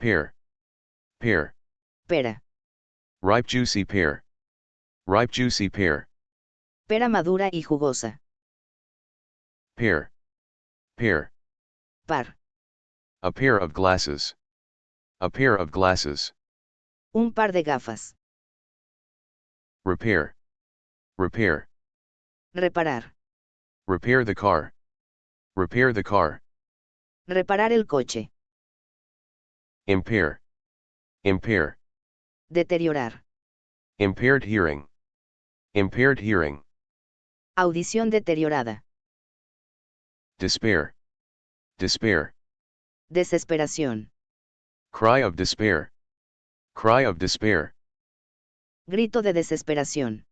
pear, pear. pera, Ripe juicy pear, ripe juicy pear. pera madura y jugosa, Pear, pear. par, A pair of glasses, a pair of glasses. un par de gafas, Repair, repair. reparar, Repair the car, repair the car. reparar el coche, Impair, impair. deteriorar, Impaired hearing, impaired hearing. audición deteriorada, Despair, despair. desesperación, Cry of despair, cry of despair. grito de desesperación,